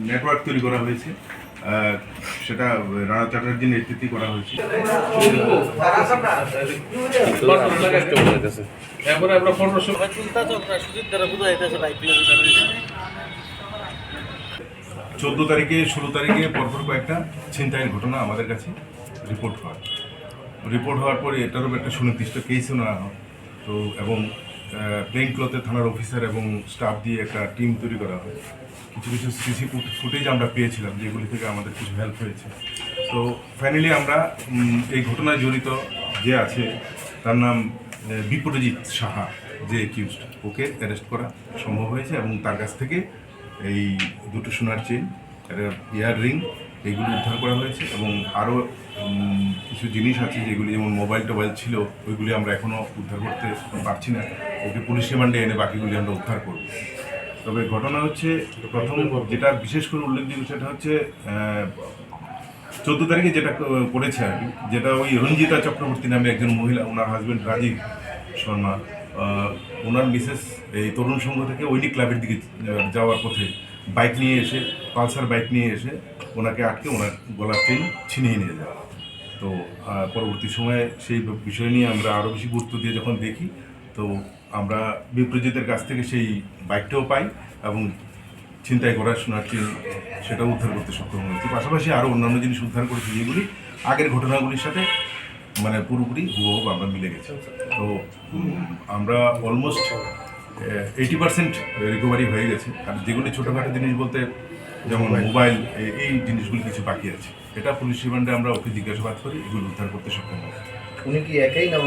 Network তৈরি করা হয়েছে, সেটা রানা চ্যাটার্জি নেতৃত্বে করা হয়েছে। 14 তারিখে 16 তারিখে পরপর কয়েকটা ছিনতাইয়ের ঘটনা আমাদের কাছে রিপোর্ট হওয়ার পরে এটারও একটা সুনির্দিষ্ট কেসও নেওয়া হয়। তো এবং প্লেন ক্লথে থানার অফিসার এবং স্টাফ দিয়ে একটা টিম তৈরি করা হয়। কিছু সিসি ফুটেজ আমরা পেয়েছিলাম, যেগুলি থেকে আমাদের কিছু হেল্প হয়েছে। তো ফাইনালি আমরা এই ঘটনায় জড়িত যে আছে তার নাম বিপ্রজিৎ সাহা, যে অ্যাকিউজড, ওকে অ্যারেস্ট করা সম্ভব হয়েছে এবং তার কাছ থেকে এই দুটো সোনার চেন, ইয়ার রিং, এইগুলি উদ্ধার করা হয়েছে এবং আরও কিছু জিনিস আছে যেগুলি যেমন মোবাইল ছিল, ওইগুলি আমরা এখনও উদ্ধার করতে পারছি না। ওকে পুলিশ রিমান্ডে এনে বাকিগুলি আমরা উদ্ধার করব। তবে ঘটনা হচ্ছে, প্রথম যেটা বিশেষ করে উল্লেখযোগ্য সেটা হচ্ছে 14 তারিখে যেটা করেছে আর কি, যেটা ওই রঞ্জিতা চক্রবর্তী নামে একজন মহিলা, ওনার হাজব্যান্ড রাজীব শর্মা, ওনার মিসেস এই তরুণ সংঘ থেকে ঐনিক ক্লাবের দিকে যাওয়ার পথে বাইক নিয়ে এসে, পালসার বাইক নিয়ে এসে ওনাকে আটকে ওনার গলার চেন ছিনিয়ে নিয়ে যায়। তো পরবর্তী সময়ে সেই বিষয় নিয়ে আমরা আরও বেশি গুরুত্ব দিয়ে যখন দেখি, তো আমরা বিপ্রজিতের কাছ থেকে সেই বাইকটাও পাই এবং ছিনতাই করার সোনার চেন সেটাও উদ্ধার করতে সক্ষম হয়েছি। পাশাপাশি আরও অন্যান্য জিনিস উদ্ধার করেছি যেগুলি আগের ঘটনাগুলির সাথে মানে পুরোপুরি হুবহু আমরা মিলে গেছি। তো আমরা অলমোস্ট 80% রিকভারি হয়ে গেছে। আর যেগুলি ছোটোখাটো জিনিস বলতে যেমন মোবাইল, এই জিনিসগুলি কিছু বাকি আছে, এটা পুলিশ রিমান্ডে আমরা ওকে জিজ্ঞাসাবাদ করি, এগুলো উদ্ধার করতে সক্ষম হয়েছে। উনি কি একাই না